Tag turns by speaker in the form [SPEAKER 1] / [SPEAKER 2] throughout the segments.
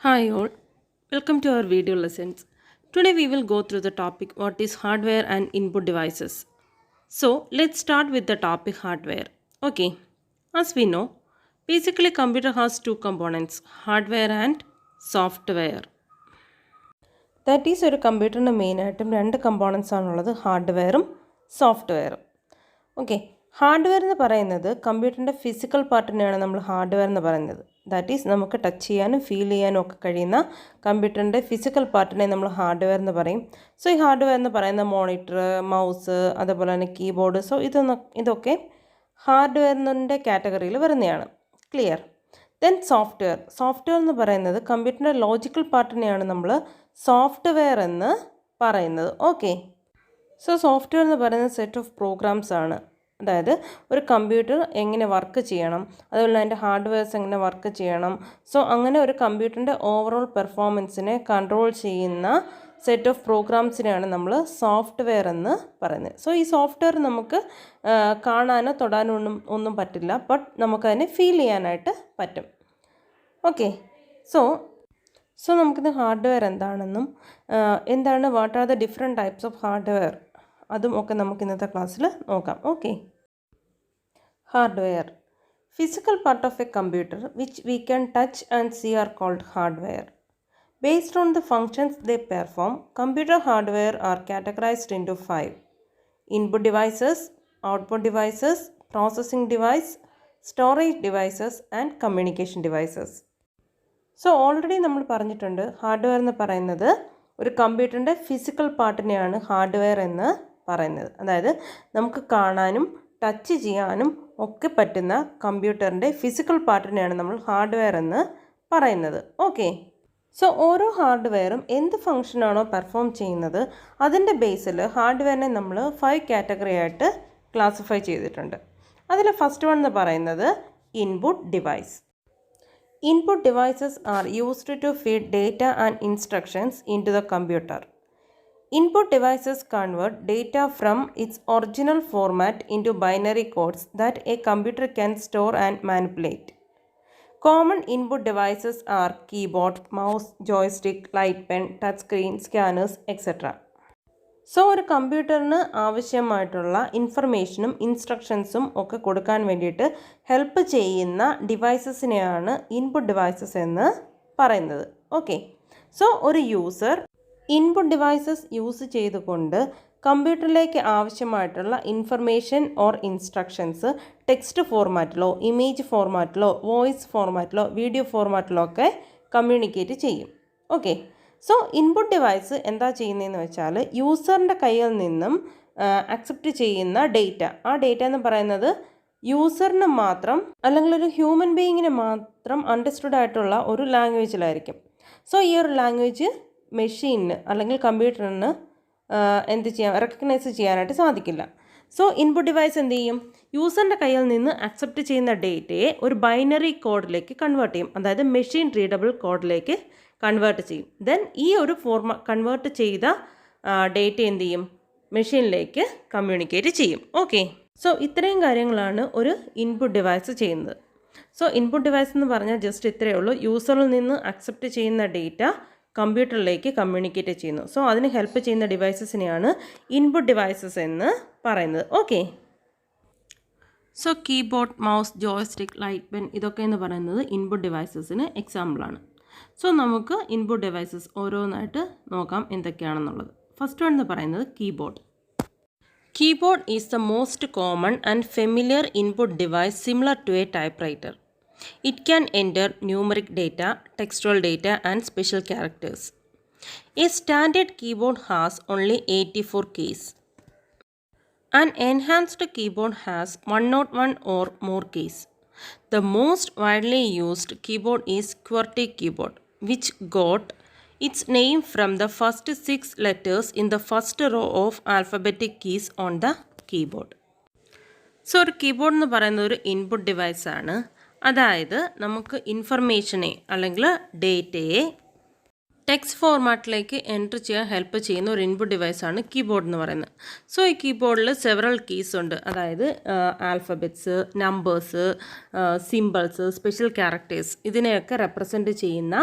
[SPEAKER 1] Hi all, welcome to our video lessons. Today we will go through the topic what is hardware and input devices. So let's start with the topic hardware. Okay, as we know, basically computer has two components, hardware and software. That is ഒരു കമ്പ്യൂട്ടറിൻ്റെ മെയിനായിട്ടും രണ്ട് components ആണുള്ളത് ഹാർഡ്വെയറും സോഫ്റ്റ്വെയറും. Okay, hardware എന്ന് പറയുന്നത് കമ്പ്യൂട്ടറിൻ്റെ physical പാർട്ടിനെയാണ് നമ്മൾ ഹാർഡ്വെയർ എന്ന് പറയുന്നത്. ദാറ്റ് ഈസ് നമുക്ക് ടച്ച് ചെയ്യാനും ഫീൽ ചെയ്യാനും ഒക്കെ കഴിയുന്ന കമ്പ്യൂട്ടറിൻ്റെ ഫിസിക്കൽ പാർട്ടിനെ നമ്മൾ ഹാർഡ്വെയർ എന്ന് പറയും. സോ ഈ ഹാർഡ്വെയർ എന്ന് പറയുന്ന മോണിറ്റർ, മൗസ്, അതേപോലെ തന്നെ കീബോർഡ്, സോ ഇതൊക്കെ ഹാർഡ്വെയറിൻ്റെ കാറ്റഗറിയിൽ വരുന്നതാണ്. ക്ലിയർ? ദെൻ സോഫ്റ്റ്വെയർ എന്ന് പറയുന്നത് കമ്പ്യൂട്ടറിൻ്റെ ലോജിക്കൽ പാർട്ടിനെയാണ് നമ്മൾ സോഫ്റ്റ്വെയർ എന്ന് പറയുന്നത്. ഓക്കെ, സോ സോഫ്റ്റ്വെയർ എന്ന് പറയുന്നത് സെറ്റ് ഓഫ് പ്രോഗ്രാംസ് ആണ്. അതായത് ഒരു കമ്പ്യൂട്ടർ എങ്ങനെ വർക്ക് ചെയ്യണം, അതുപോലെ അതിൻ്റെ ഹാർഡ്വെയർസ് എങ്ങനെ വർക്ക് ചെയ്യണം, സോ അങ്ങനെ ഒരു കമ്പ്യൂട്ടറിൻ്റെ ഓവറോൾ പെർഫോമൻസിനെ കൺട്രോൾ ചെയ്യുന്ന സെറ്റ് ഓഫ് പ്രോഗ്രാംസിനെയാണ് നമ്മൾ സോഫ്റ്റ്വെയർ എന്ന് പറയുന്നത്. സോ ഈ സോഫ്റ്റ്വെയർ നമുക്ക് കാണാനോ തൊടാനോ ഒന്നും പറ്റില്ല, ബട്ട് നമുക്കതിനെ ഫീൽ ചെയ്യാനായിട്ട് പറ്റും. ഓക്കെ, സോ നമുക്കിത് ഹാർഡ്വെയർ എന്താണെന്നും what are the different types of hardware അതും ഒക്കെ നമുക്ക് ഇന്നത്തെ ക്ലാസ്സിൽ നോക്കാം. Okay, hardware physical part of a computer which we can touch and see are called hardware. Based on the functions they perform, computer hardware are categorized into 5: input devices, output devices, processing device, storage devices and communication devices. So already നമ്മൾ പറഞ്ഞിട്ടുണ്ട് hardware എന്ന് പറയുന്നത് ഒരു കമ്പ്യൂട്ടറിൻ്റെ physical പാർട്ടിനെയാണ് hardware എന്ന് പറയുന്നത്. അതായത് നമുക്ക് കാണാനും ടച്ച് ചെയ്യാനും ഒക്കെ പറ്റുന്ന കമ്പ്യൂട്ടറിൻ്റെ ഫിസിക്കൽ പാർട്ടിനെയാണ് നമ്മൾ ഹാർഡ്വെയർ എന്ന് പറയുന്നത്. ഓക്കെ, സോ ഓരോ ഹാർഡ്വെയറും എന്ത് ഫംഗ്ഷനാണോ പെർഫോം ചെയ്യുന്നത് അതിൻ്റെ ബേസിൽ ഹാർഡ്വെയറിനെ നമ്മൾ 5 കാറ്റഗറി ആയിട്ട് ക്ലാസിഫൈ ചെയ്തിട്ടുണ്ട്. അതിൽ ഫസ്റ്റ് വൺ എന്ന് പറയുന്നത് input device. Input devices are used to feed data and instructions into the computer. Input devices convert data from its original format into binary codes that a computer can store and manipulate. Common input devices are keyboard, mouse, joystick, light pen, touch screen, scanners, etc. So ഒരു കമ്പ്യൂട്ടറിന് ആവശ്യമായിട്ടുള്ള ഇൻഫർമേഷനും ഇൻസ്ട്രക്ഷൻസും ഒക്കെ കൊടുക്കാൻ വേണ്ടിയിട്ട് help ചെയ്യുന്ന ഡിവൈസസിനെയാണ് input devices എന്ന് പറയുന്നത്. Okay, so ഒരു user input devices use ചെയ്തുകൊണ്ട് കമ്പ്യൂട്ടറിലേക്ക് ആവശ്യമായിട്ടുള്ള ഇൻഫർമേഷൻ ഓർ ഇൻസ്ട്രക്ഷൻസ് ടെക്സ്റ്റ് ഫോർമാറ്റിലോ ഇമേജ് ഫോർമാറ്റിലോ വോയിസ് ഫോർമാറ്റിലോ വീഡിയോ ഫോർമാറ്റിലോ ഒക്കെ കമ്മ്യൂണിക്കേറ്റ് ചെയ്യും. ഓക്കെ, സോ ഇൻപുട്ട് ഡിവൈസ് എന്താ ചെയ്യുന്നതെന്ന് വെച്ചാൽ യൂസറിൻ്റെ കയ്യിൽ നിന്നും അക്സെപ്റ്റ് ചെയ്യുന്ന ഡേറ്റ, ആ ഡേറ്റ എന്ന് പറയുന്നത് യൂസറിന് മാത്രം അല്ലെങ്കിൽ ഒരു ഹ്യൂമൻ ബീയിങ്ങിന് മാത്രം അണ്ടർസ്റ്റുഡ് ആയിട്ടുള്ള ഒരു ലാംഗ്വേജിലായിരിക്കും. സോ ഈ ഒരു ലാംഗ്വേജ് മെഷീനിന് അല്ലെങ്കിൽ കമ്പ്യൂട്ടറിന് റെക്കഗ്നൈസ് ചെയ്യാനായിട്ട് സാധിക്കില്ല. സോ ഇൻപുട്ട് ഡിവൈസ് എന്ത് ചെയ്യും? യൂസറിൻ്റെ കയ്യിൽ നിന്ന് അക്സെപ്റ്റ് ചെയ്യുന്ന ഡേറ്റയെ ഒരു ബൈനറി കോഡിലേക്ക് കൺവേർട്ട് ചെയ്യും, അതായത് മെഷീൻ റീഡബിൾ കോഡിലേക്ക് കൺവേർട്ട് ചെയ്യും. ദെൻ ഈ ഒരു കൺവേർട്ട് ചെയ്ത ഡേറ്റ എന്ത് ചെയ്യും? മെഷീനിലേക്ക് കമ്മ്യൂണിക്കേറ്റ് ചെയ്യും. ഓക്കെ, സോ ഇത്രയും കാര്യങ്ങളാണ് ഒരു ഇൻപുട്ട് ഡിവൈസ് ചെയ്യുന്നത്. സോ ഇൻപുട്ട് ഡിവൈസ് എന്ന് പറഞ്ഞാൽ ജസ്റ്റ് ഇത്രയേ ഉള്ളൂ, യൂസറിൽ നിന്ന് അക്സെപ്റ്റ് ചെയ്യുന്ന ഡേറ്റ കമ്പ്യൂട്ടറിലേക്ക് കമ്മ്യൂണിക്കേറ്റ് ചെയ്യുന്നു. സോ അതിന് ഹെൽപ്പ് ചെയ്യുന്ന ഡിവൈസസിനെയാണ് ഇൻപുട്ട് ഡിവൈസസ് എന്ന് പറയുന്നത്. Okay, so keyboard, mouse, joystick, light pen ഇതൊക്കെ എന്ന് പറയുന്നത് ഇൻപുട്ട് ഡിവൈസസിന് എക്സാമ്പിളാണ്. സോ നമുക്ക് ഇൻപുട്ട് ഡിവൈസസ് ഓരോന്നായിട്ട് നോക്കാം എന്തൊക്കെയാണെന്നുള്ളത്. ഫസ്റ്റ് വൺ എന്ന് പറയുന്നത് keyboard. Keyboard is the most common and familiar input device similar to a typewriter. It can enter numeric data, textual data and special characters. A standard keyboard has only 84 keys. An enhanced keyboard has 101 or more keys. The most widely used keyboard is QWERTY keyboard, which got its name from the first 6 letters in the first row of alphabetic keys on the keyboard. So ഒരു keyboard എന്ന് പറയുന്നത് ഒരു input ഡിവൈസാണ്. അതായത് നമുക്ക് ഇൻഫർമേഷനെ അല്ലെങ്കിൽ ഡേറ്റയെ text ഫോർമാറ്റിലേക്ക് enter ചെയ്യാൻ help ചെയ്യുന്ന ഒരു ഇൻപുട്ട് ഡിവൈസാണ് കീബോർഡ് എന്ന് പറയുന്നത്. സോ ഈ കീബോർഡിൽ സെവറൽ കീസ് ഉണ്ട്, അതായത് alphabets, numbers, symbols, special characters, ഇതിനെയൊക്കെ റെപ്രസെൻറ്റ് ചെയ്യുന്ന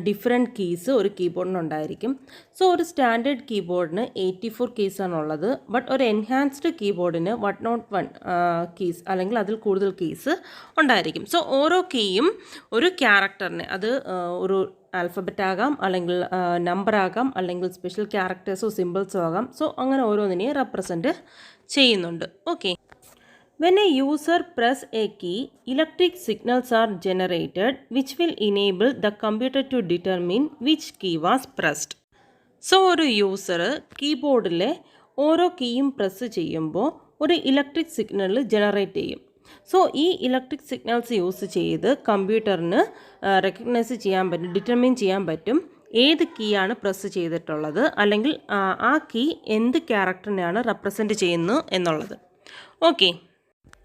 [SPEAKER 1] ഡിഫറെൻറ്റ് കീസ് ഒരു കീബോർഡിനുണ്ടായിരിക്കും. സോ ഒരു സ്റ്റാൻഡേർഡ് കീബോർഡിന് 84 കീസാണുള്ളത്. ബട്ട് ഒരു എൻഹാൻസ്ഡ് കീബോർഡിന് 101 കീസ് അല്ലെങ്കിൽ അതിൽ കൂടുതൽ കീസ് ഉണ്ടായിരിക്കും. സോ ഓരോ കീയും ഒരു ക്യാരക്ടറിനെ, അത് ഒരു ആൽഫബറ്റ് ആകാം, അല്ലെങ്കിൽ നമ്പർ ആകാം, അല്ലെങ്കിൽ സ്പെഷ്യൽ ക്യാരക്ടേഴ്സോ സിമ്പിൾസോ ആകാം. സോ അങ്ങനെ ഓരോന്നിനെയും റെപ്രസെൻറ്റ് ചെയ്യുന്നുണ്ട്. Okay. When a user press a key, electric signals are generated which will enable the computer to determine which key was pressed. So ഒരു യൂസർ കീബോർഡിലെ ഓരോ കീയും പ്രസ് ചെയ്യുമ്പോൾ ഒരു ഇലക്ട്രിക് സിഗ്നൽ ജനറേറ്റ് ചെയ്യും. So ഈ electric signals use ചെയ്ത് കമ്പ്യൂട്ടറിന് recognise ചെയ്യാൻ പറ്റും, ഡിറ്റർമിൻ ചെയ്യാൻ പറ്റും ഏത് കീയാണ് പ്രസ് ചെയ്തിട്ടുള്ളത്, അല്ലെങ്കിൽ ആ കീ എന്ത് ക്യാരക്ടറിനെയാണ് റെപ്രസെൻറ്റ് ചെയ്യുന്നു എന്നുള്ളത്. ഓക്കെ.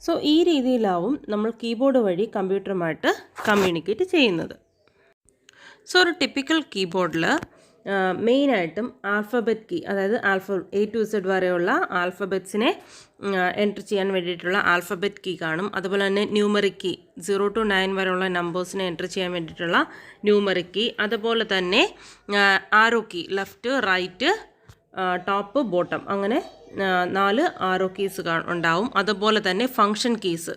[SPEAKER 1] സോ ഈ രീതിയിലാവും നമ്മൾ കീബോർഡ് വഴി കമ്പ്യൂട്ടറുമായിട്ട് കമ്മ്യൂണിക്കേറ്റ് ചെയ്യുന്നത്. സോ ഒരു ടിപ്പിക്കൽ കീബോർഡിൽ മെയിനായിട്ടും ആൽഫബറ്റ് കീ, അതായത് A to Z വരെയുള്ള ആൽഫബറ്റ്സിനെ എൻറ്റർ ചെയ്യാൻ വേണ്ടിയിട്ടുള്ള ആൽഫബറ്റ് കീ കാണും. അതുപോലെ തന്നെ ന്യൂമറിക് കീ 0 to 9 വരെയുള്ള നമ്പേഴ്സിനെ എൻറ്റർ ചെയ്യാൻ വേണ്ടിയിട്ടുള്ള ന്യൂമറിക് കീ, അതുപോലെ തന്നെ arrow key, left, right, top, bottom, അങ്ങനെ 4 ആരോ കീസ് ഉണ്ടാവും. അതുപോലെ തന്നെ ഫങ്ഷൻ കീസ്,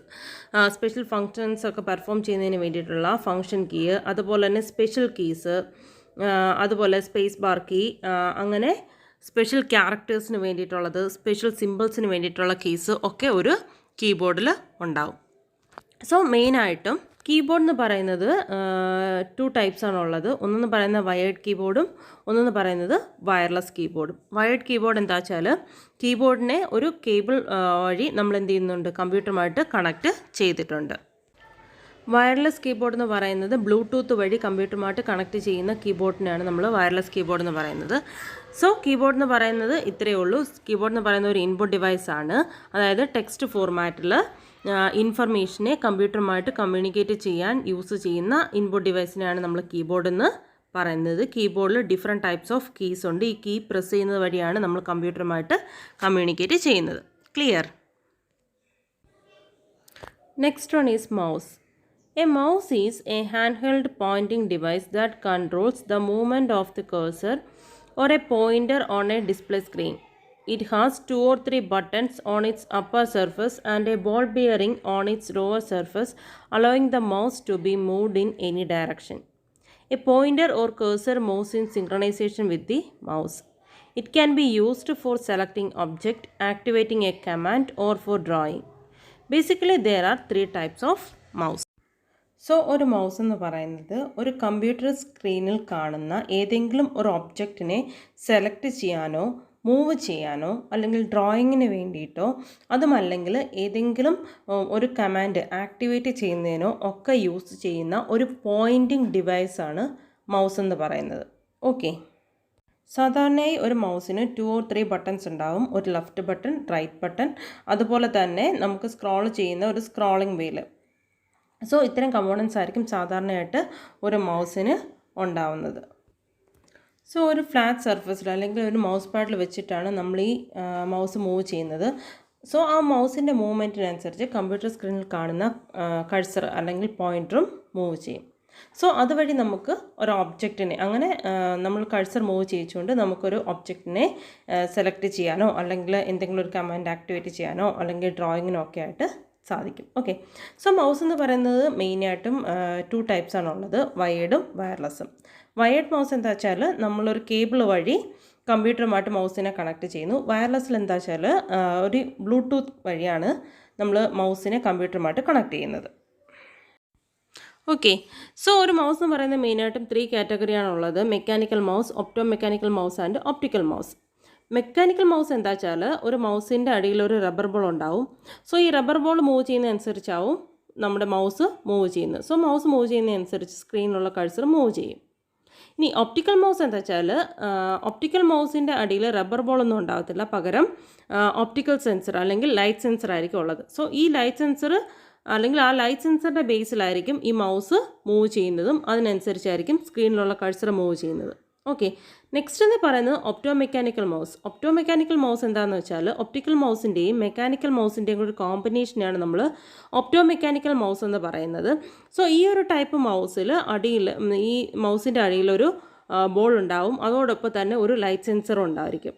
[SPEAKER 1] സ്പെഷ്യൽ ഫങ്ഷൻസ് ഒക്കെ പെർഫോം ചെയ്യുന്നതിന് വേണ്ടിയിട്ടുള്ള ഫങ്ഷൻ കീ, അതുപോലെ തന്നെ സ്പെഷ്യൽ കീസ്, അതുപോലെ സ്പേസ് ബാർ കീ, അങ്ങനെ സ്പെഷ്യൽ ക്യാരക്ടേഴ്സിന് വേണ്ടിയിട്ടുള്ളത്, സ്പെഷ്യൽ സിമ്പിൾസിന് വേണ്ടിയിട്ടുള്ള കീസ് ഒക്കെ ഒരു കീബോർഡിൽ ഉണ്ടാവും. സോ മെയിനായിട്ടും കീബോർഡ് എന്ന് പറയുന്നത് 2 ടൈപ്സാണുള്ളത്. ഒന്നെന്ന് പറയുന്നത് വയേർഡ് കീബോർഡും ഒന്നെന്ന് പറയുന്നത് വയർലെസ് കീബോർഡും. വയേർഡ് കീബോർഡ് എന്താ വെച്ചാൽ കീബോർഡിനെ ഒരു കേബിൾ വഴി നമ്മൾ എന്ത് ചെയ്യുന്നുണ്ട്, കമ്പ്യൂട്ടറുമായിട്ട് കണക്റ്റ് ചെയ്തിട്ടുണ്ട്. വയർലെസ് കീബോർഡ് എന്ന് പറയുന്നത് ബ്ലൂടൂത്ത് വഴി കമ്പ്യൂട്ടറുമായിട്ട് കണക്ട് ചെയ്യുന്ന കീബോർഡിനെയാണ് നമ്മൾ വയർലെസ് കീബോർഡ് എന്ന് പറയുന്നത്. സോ കീബോർഡ് എന്ന് പറയുന്നത് ഇത്രയേ ഉള്ളൂ. കീബോർഡ് എന്ന് പറയുന്ന ഒരു ഇൻപുട്ട് ഡിവൈസാണ്, അതായത് ടെക്സ്റ്റ് ഫോർമാറ്റിൽ ഇൻഫർമേഷനെ കമ്പ്യൂട്ടറുമായിട്ട് കമ്മ്യൂണിക്കേറ്റ് ചെയ്യാൻ യൂസ് ചെയ്യുന്ന ഇൻപുട്ട് ഡിവൈസിനെയാണ് നമ്മൾ കീബോർഡ് എന്ന് പറയുന്നത്. കീബോർഡിൽ ഡിഫറെൻറ്റ് ടൈപ്സ് ഓഫ് കീസ് ഉണ്ട്. ഈ കീ പ്രസ് ചെയ്യുന്നത് വഴിയാണ് നമ്മൾ കമ്പ്യൂട്ടറുമായിട്ട് കമ്മ്യൂണിക്കേറ്റ് ചെയ്യുന്നത്. Clear? Next one is mouse. A mouse is a handheld pointing device that controls the movement of the cursor or a pointer on a display screen. It has 2 or 3 buttons on its upper surface and a ball bearing on its lower surface, allowing the mouse to be moved in any direction. A pointer or cursor moves in synchronization with the mouse. It can be used for selecting object, activating a command, or for drawing. Basically, there are 3 types of mouse. So ഒരു mouse എന്ന് പറയുന്നത് ഒരു computer സ്ക്രീനിൽ കാണുന്ന ഏതെങ്കിലും ഒരു ഒബ്ജക്റ്റിനെ select ചെയ്യാനോ മൂവ് ചെയ്യാനോ അല്ലെങ്കിൽ ഡ്രോയിങ്ങിന് വേണ്ടിയിട്ടോ അതുമല്ലെങ്കിൽ ഏതെങ്കിലും ഒരു കമാൻഡ് ആക്ടിവേറ്റ് ചെയ്യുന്നതിനോ ഒക്കെ യൂസ് ചെയ്യുന്ന ഒരു പോയിൻറ്റിംഗ് ഡിവൈസാണ് മൗസ് എന്ന് പറയുന്നത്. ഓക്കെ. സാധാരണയായി ഒരു മൗസിന് 2 or 3 ബട്ടൺസ് ഉണ്ടാവും. ഒരു ലെഫ്റ്റ് ബട്ടൺ, റൈറ്റ് ബട്ടൺ, അതുപോലെ തന്നെ നമുക്ക് സ്ക്രോൾ ചെയ്യുന്ന ഒരു സ്ക്രോളിംഗ് വീല്. സോ ഇത്തരം കമ്പോണൻസ് ആയിരിക്കും സാധാരണയായിട്ട് ഒരു മൗസിന് ഉണ്ടാവുന്നത്. സോ ഒരു ഫ്ലാറ്റ് സർഫസിൽ അല്ലെങ്കിൽ ഒരു മൗസ് പാഡിൽ വെച്ചിട്ടാണ് നമ്മൾ ഈ മൗസ് മൂവ് ചെയ്യുന്നത്. സോ ആ മൗസിൻ്റെ മൂവ്മെൻറ്റിനനുസരിച്ച് കമ്പ്യൂട്ടർ സ്ക്രീനിൽ കാണുന്ന കഴ്സർ അല്ലെങ്കിൽ പോയിൻറ്ററും മൂവ് ചെയ്യും. സോ അതുവഴി നമുക്ക് ഒരു ഒബ്ജക്റ്റിനെ, അങ്ങനെ നമ്മൾ കഴ്സർ മൂവ് ചെയ്യിച്ചുകൊണ്ട് നമുക്കൊരു ഒബ്ജക്റ്റിനെ സെലക്ട് ചെയ്യാനോ അല്ലെങ്കിൽ എന്തെങ്കിലും ഒരു കമാൻഡ് ആക്ടിവേറ്റ് ചെയ്യാനോ അല്ലെങ്കിൽ ഡ്രോയിങ്ങിനോ ഒക്കെ ആയിട്ട് സാധിക്കും. ഓക്കെ. സോ മൗസ് എന്ന് പറയുന്നത് മെയിനായിട്ടും 2 ടൈപ്സാണുള്ളത്, വയേർഡും വയർലെസ്സും. വയേർഡ് മൗസ് എന്താ വെച്ചാൽ നമ്മളൊരു കേബിൾ വഴി കമ്പ്യൂട്ടറുമായിട്ട് മൗസിനെ കണക്ട് ചെയ്യുന്നു. വയർലെസ്സിൽ എന്താ വെച്ചാൽ ഒരു ബ്ലൂടൂത്ത് വഴിയാണ് നമ്മൾ മൗസിനെ കമ്പ്യൂട്ടറുമായിട്ട് കണക്ട് ചെയ്യുന്നത്. ഓക്കെ. സോ ഒരു മൗസ് എന്ന് പറയുന്നത് മെയിനായിട്ടും 3 കാറ്റഗറിയാണുള്ളത്: mechanical mouse, optomechanical mouse and optical mouse. Mechanical mouse എന്താ വെച്ചാൽ ഒരു മൗസിൻ്റെ അടിയിൽ ഒരു റബ്ബർ ബോൾ ഉണ്ടാവും. സോ ഈ റബ്ബർ ബോൾ മൂവ് ചെയ്യുന്നതനുസരിച്ചാവും നമ്മുടെ മൗസ് മൂവ് ചെയ്യുന്നത്. സോ മൗസ് മൂവ് ചെയ്യുന്നതനുസരിച്ച് സ്ക്രീനിലുള്ള കഴ്സർ മൂവ് ചെയ്യും. ഇനി ഒപ്റ്റിക്കൽ മൗസ് എന്താ വെച്ചാൽ ഒപ്റ്റിക്കൽ മൗസിൻ്റെ അടിയിൽ റബ്ബർ ബോളൊന്നും ഉണ്ടാകത്തില്ല, പകരം ഒപ്റ്റിക്കൽ സെൻസർ അല്ലെങ്കിൽ ലൈറ്റ് സെൻസർ ആയിരിക്കും ഉള്ളത്. സോ ഈ ലൈറ്റ് സെൻസർ അല്ലെങ്കിൽ ആ ലൈറ്റ് സെൻസറിൻ്റെ ബേസിലായിരിക്കും ഈ മൗസ് മൂവ് ചെയ്യുന്നതും അതിനനുസരിച്ചായിരിക്കും സ്ക്രീനിലുള്ള കഴ്സർ മൂവ് ചെയ്യുന്നത്. ഓക്കെ, നെക്സ്റ്റ് എന്ന് പറയുന്നത് ഒപ്റ്റോമെക്കാനിക്കൽ മൗസ്. ഒപ്റ്റോമെക്കാനിക്കൽ മൗസ് എന്താണെന്ന് വെച്ചാൽ ഒപ്റ്റിക്കൽ മൗസിൻ്റെയും മെക്കാനിക്കൽ മൗസിൻ്റെയും ഒരു കോമ്പിനേഷനാണ് നമ്മൾ ഒപ്റ്റോമെക്കാനിക്കൽ മൗസ് എന്ന് പറയുന്നത്. സോ ഈ ഒരു ടൈപ്പ് മൗസിൽ അടിയിൽ ഈ മൗസിൻ്റെ അടിയിലൊരു ബോൾ ഉണ്ടാവും, അതോടൊപ്പം തന്നെ ഒരു ലൈറ്റ് സെൻസറും ഉണ്ടായിരിക്കും.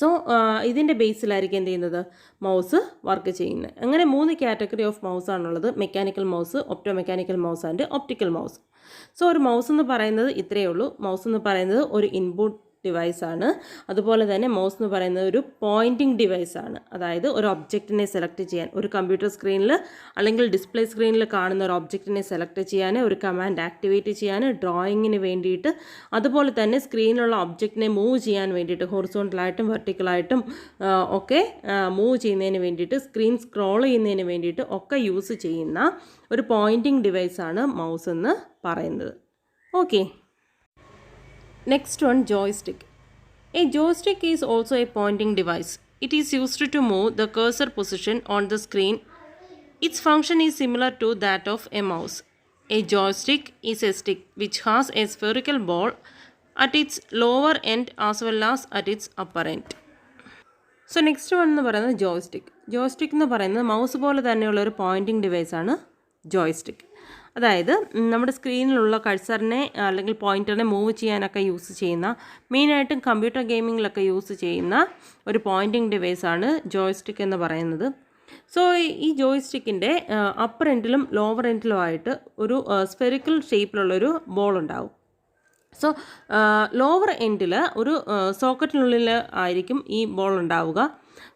[SPEAKER 1] സോ ഇതിൻ്റെ ബേസിലായിരിക്കും എന്ത് ചെയ്യുന്നത്, മൗസ് വർക്ക് ചെയ്യുന്നത്. അങ്ങനെ 3 കാറ്റഗറി ഓഫ് മൗസ് ആണുള്ളത്: mechanical mouse, optomechanical mouse and optical mouse. So ഒരു മൗസ് എന്ന് പറയുന്നത് ഇത്രയേ ഉള്ളൂ. മൗസ് എന്ന് പറയുന്നത് ഒരു ഇൻപുട്ട് ഡിവൈസാണ്. അതുപോലെ തന്നെ മൗസ് എന്ന് പറയുന്നത് ഒരു പോയിൻറ്റിംഗ് ഡിവൈസാണ്. അതായത് ഒരു ഒബ്ജക്റ്റിനെ സെലക്ട് ചെയ്യാൻ, ഒരു കമ്പ്യൂട്ടർ സ്ക്രീനിൽ അല്ലെങ്കിൽ ഡിസ്പ്ലേ സ്ക്രീനിൽ കാണുന്ന ഒരു ഒബ്ജക്റ്റിനെ സെലക്ട് ചെയ്യാൻ, ഒരു കമാൻഡ് ആക്ടിവേറ്റ് ചെയ്യാൻ, ഡ്രോയിങ്ങിന് വേണ്ടിയിട്ട്, അതുപോലെ തന്നെ സ്ക്രീനിലുള്ള ഒബ്ജക്റ്റിനെ മൂവ് ചെയ്യാൻ വേണ്ടിയിട്ട് ഹൊറിസോണ്ടലായിട്ടും വെർട്ടിക്കലായിട്ടും ഒക്കെ മൂവ് ചെയ്യുന്നതിന് വേണ്ടിയിട്ട്, സ്ക്രീൻ സ്ക്രോൾ ചെയ്യുന്നതിന് വേണ്ടിയിട്ട് ഒക്കെ യൂസ് ചെയ്യുന്ന ഒരു പോയിൻറ്റിംഗ് ഡിവൈസാണ് മൗസ് എന്ന് പറയുന്നത്. Okay, next one, joystick. A joystick is also a pointing device. It is used to move the cursor position on the screen. Its function is similar to that of a mouse. A joystick is a stick which has a spherical ball at its lower end as well as at its upper end. So next one എന്ന് പറയുന്നത് joystick. Joystick എന്ന് പറയുന്നത് mouse പോലെ തന്നെയുള്ള ഒരു Poynting ഡിവൈസാണ് joystick. അതായത് നമ്മുടെ സ്ക്രീനിലുള്ള കഴ്സറിനെ അല്ലെങ്കിൽ പോയിൻ്ററിനെ മൂവ് ചെയ്യാനൊക്കെ യൂസ് ചെയ്യുന്ന, മെയിനായിട്ടും കമ്പ്യൂട്ടർ ഗെയിമിങ്ങിലൊക്കെ യൂസ് ചെയ്യുന്ന ഒരു പോയിൻറ്റിംഗ് ഡിവൈസാണ് ജോയ്സ്റ്റിക് എന്ന് പറയുന്നത്. സോ ഈ ജോയ്സ്റ്റിക്കിൻ്റെ അപ്പർ എൻഡിലും ലോവർ എൻഡിലും ആയിട്ട് ഒരു സ്ഫെറിക്കൽ ഷേപ്പിലുള്ളൊരു ബോൾ ഉണ്ടാവും. സോ ലോവർ എൻഡിൽ ഒരു സോക്കറ്റിനുള്ളിൽ ആയിരിക്കും ഈ ബോൾ ഉണ്ടാവുക.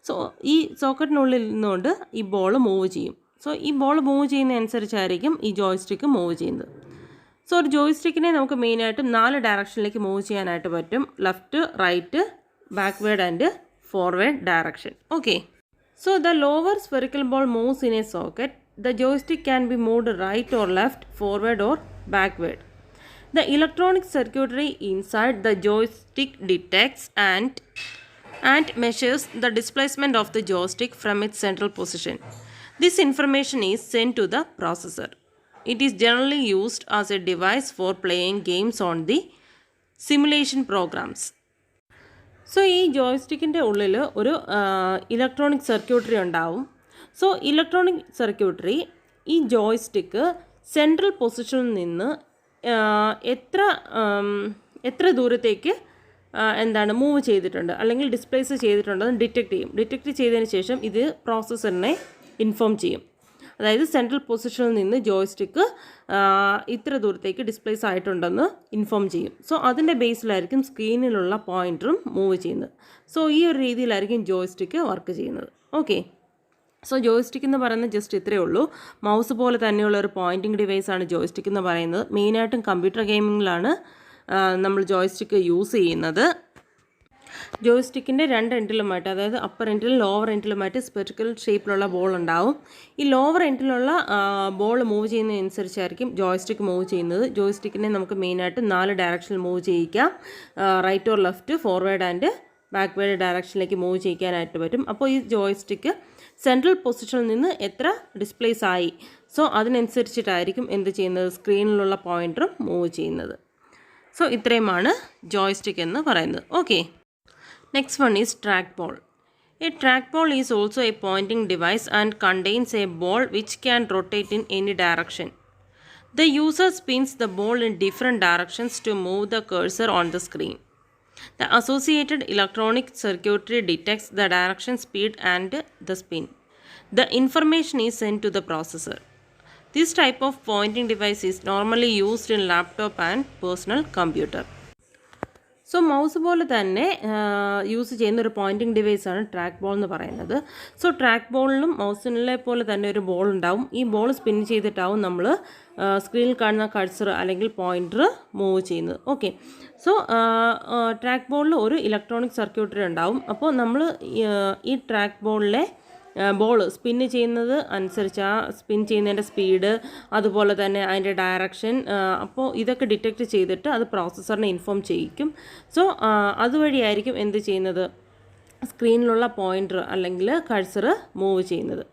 [SPEAKER 1] സോ ഈ സോക്കറ്റിനുള്ളിൽ നിന്നുകൊണ്ട് ഈ ബോൾ മൂവ് ചെയ്യും. സോ ഈ ബോൾ മൂവ് ചെയ്യുന്നതനുസരിച്ചായിരിക്കും ഈ ജോയ്സ്റ്റിക്ക് മൂവ് ചെയ്യുന്നത്. സോ ഒരു ജോയ്സ്റ്റിക്കിനെ നമുക്ക് മെയിനായിട്ടും 4 ഡയറക്ഷനിലേക്ക് മൂവ് ചെയ്യാനായിട്ട് പറ്റും: left, right, backward and forward direction. Okay, so the lower spherical ball moves in a socket. The joystick can be moved right or left, forward or backward. The electronic circuitry inside the joystick detects and measures the displacement of the joystick from its central position. This information is sent to the processor. It is generally used as a device for playing games on the simulation programs. So ഈ ജോയ്സ്റ്റിക്കിൻ്റെ ഉള്ളിൽ ഒരു electronic circuitry ഉണ്ടാവും. So electronic circuitry ഈ joystick central പൊസിഷനിൽ നിന്ന് എത്ര ദൂരത്തേക്ക് move ചെയ്തിട്ടുണ്ട് അല്ലെങ്കിൽ ഡിസ്പ്ലേസ് ചെയ്തിട്ടുണ്ടെന്ന് ഡിറ്റക്റ്റ് ചെയ്യും. ഡിറ്റക്റ്റ് ചെയ്തതിന് ശേഷം ഇത് പ്രോസസ്സറിനെ ഇൻഫോം ചെയ്യും. അതായത് സെൻട്രൽ പൊസിഷനിൽ നിന്ന് ജോയ്സ്റ്റിക്ക് ഇത്ര ദൂരത്തേക്ക് ഡിസ്പ്ലേസ് ആയിട്ടുണ്ടെന്ന് ഇൻഫോം ചെയ്യും. സോ അതിൻ്റെ ബേസിലായിരിക്കും സ്ക്രീനിലുള്ള പോയിൻറ്ററും മൂവ് ചെയ്യുന്നത്. സോ ഈ ഒരു രീതിയിലായിരിക്കും ജോയ്സ്റ്റിക്ക് വർക്ക് ചെയ്യുന്നത്. ഓക്കെ, സോ ജോയ്സ്റ്റിക് എന്ന് പറയുന്നത് ജസ്റ്റ് ഇത്രയേ ഉള്ളൂ. മൗസ് പോലെ തന്നെയുള്ള ഒരു പോയിൻറ്റിംഗ് ഡിവൈസാണ് ജോയ്സ്റ്റിക് എന്ന് പറയുന്നത്. മെയിനായിട്ടും കമ്പ്യൂട്ടർ ഗെയിമിങ്ങിലാണ് നമ്മൾ ജോയ്സ്റ്റിക്ക് യൂസ് ചെയ്യുന്നത്. ജോയ്സ്റ്റിക്കിൻ്റെ 2 എൻഡിലുമായിട്ട്, അതായത് അപ്പർ എൻഡിലും ലോവർ എൻഡിലുമായിട്ട് സ്പെറിക്കൽ ഷേപ്പിലുള്ള ബോൾ ഉണ്ടാവും. ഈ ലോവർ എൻഡിലുള്ള ബോൾ മൂവ് ചെയ്യുന്നതനുസരിച്ചായിരിക്കും ജോയ്സ്റ്റിക്ക് മൂവ് ചെയ്യുന്നത്. ജോയ്സ്റ്റിക്കിനെ നമുക്ക് മെയിനായിട്ട് 4 ഡയറക്ഷനിൽ മൂവ് ചെയ്യിക്കാം: right or left, forward and backward ഡയറക്ഷനിലേക്ക് മൂവ് ചെയ്യിക്കാനായിട്ട് പറ്റും. അപ്പോൾ ഈ ജോയ്സ്റ്റിക്ക് സെൻട്രൽ പൊസിഷനിൽ നിന്ന് എത്ര ഡിസ്പ്ലേസ് ആയി, സോ അതിനനുസരിച്ചിട്ടായിരിക്കും എന്ത് ചെയ്യുന്നത്, സ്ക്രീനിലുള്ള പോയിൻറ്ററും മൂവ് ചെയ്യുന്നത്. സോ ഇത്രയുമാണ് ജോയ്സ്റ്റിക് എന്ന് പറയുന്നത്. Okay, next one is track ball. A track ball is also A Poynting device and contains A ball which can rotate in any direction. The user spins the ball in different directions to move the cursor on the screen. The associated electronic circuitry detects the direction, speed and the spin. The information is sent to the processor. This type of pointing device is normally used in laptop and personal computer. So mouse പോലെ തന്നെ use ചെയ്യുന്ന ഒരു Poynting ഡിവൈസാണ് track ball എന്ന് പറയുന്നത്. So track ബോളിലും മൗസിനെ പോലെ തന്നെ ഒരു ball ഉണ്ടാവും. ഈ ബോൾ സ്പിൻ ചെയ്തിട്ടാവും നമ്മൾ സ്ക്രീനിൽ കാണുന്ന കഴ്സർ അല്ലെങ്കിൽ പോയിൻറ്റർ മൂവ് ചെയ്യുന്നത്. ഓക്കെ, സോ ട്രാക്ക് ബോളിൽ ഒരു ഇലക്ട്രോണിക് സർക്യൂട്ടറി ഉണ്ടാവും. അപ്പോൾ നമ്മൾ ഈ ട്രാക്ക് ബോളിലെ ബോൾ സ്പിന്ന് ചെയ്യുന്നത് അനുസരിച്ച് ആ സ്പിൻ ചെയ്യുന്നതിൻ്റെ സ്പീഡ്, അതുപോലെ തന്നെ അതിൻ്റെ ഡയറക്ഷൻ, അപ്പോൾ ഇതൊക്കെ ഡിറ്റക്റ്റ് ചെയ്തിട്ട് അത് പ്രോസസ്സറിനെ ഇൻഫോം ചെയ്യിക്കും. സോ അതുവഴിയായിരിക്കും എന്ത് ചെയ്യുന്നത്, സ്ക്രീനിലുള്ള പോയിൻറ്റർ അല്ലെങ്കിൽ കഴ്സർ മൂവ് ചെയ്യുന്നത്.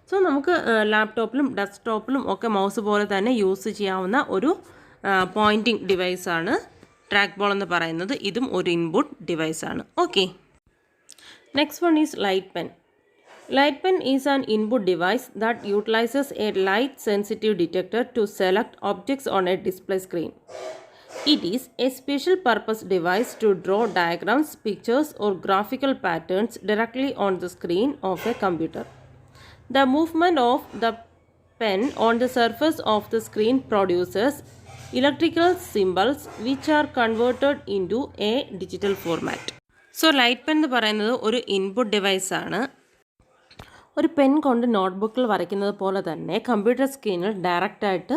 [SPEAKER 1] സോ നമുക്ക് ലാപ്ടോപ്പിലും ഡെസ്ക്ടോപ്പിലും ഒക്കെ മൗസ് പോലെ തന്നെ യൂസ് ചെയ്യാവുന്ന ഒരു പോയിൻറ്റിംഗ് ഡിവൈസാണ് ട്രാക്ക് ബോൾ എന്ന് പറയുന്നത് ഇതും ഒരു ഇൻപുട്ട് ഡിവൈസാണ്. Okay, next one is light pen. Light pen is an input device that utilizes a light sensitive detector to select objects on a display screen. It is a special purpose device to draw diagrams, pictures or graphical patterns directly on the screen of a computer. The movement of the pen on the surface of the screen produces electrical symbols which are converted into a digital format. So light pen എന്ന് പറയുന്നത് ഒരു input device ആണ്. ഒരു pen കൊണ്ട് നോട്ട്ബുക്കിൽ വരയ്ക്കുന്നത് പോലെ തന്നെ computer സ്ക്രീനിൽ ഡയറക്റ്റായിട്ട്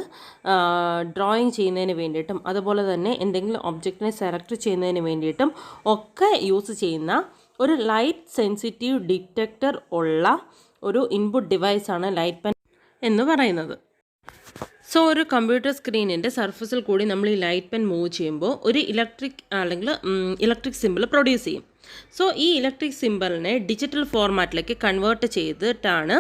[SPEAKER 1] ഡ്രോയിങ് ചെയ്യുന്നതിന് വേണ്ടിയിട്ടും അതുപോലെ തന്നെ എന്തെങ്കിലും ഒബ്ജക്റ്റിനെ സെലക്ട് ചെയ്യുന്നതിന് വേണ്ടിയിട്ടും ഒക്കെ യൂസ് ചെയ്യുന്ന ഒരു ലൈറ്റ് സെൻസിറ്റീവ് ഡിറ്റക്ടർ ഉള്ള ഒരു ഇൻപുട്ട് ഡിവൈസാണ് ലൈറ്റ് പെൻ എന്ന് പറയുന്നത്. സോ ഒരു കമ്പ്യൂട്ടർ സ്ക്രീനിൻ്റെ സർഫസിൽ കൂടി നമ്മൾ ഈ ലൈറ്റ് പെൻ മൂവ് ചെയ്യുമ്പോൾ ഒരു ഇലക്ട്രിക് സിമ്പിൾ പ്രൊഡ്യൂസ് ചെയ്യും. സോ ഈ ഇലക്ട്രിക് സിമ്പിളിനെ ഡിജിറ്റൽ ഫോർമാറ്റിലേക്ക് കൺവേർട്ട് ചെയ്തിട്ടാണ്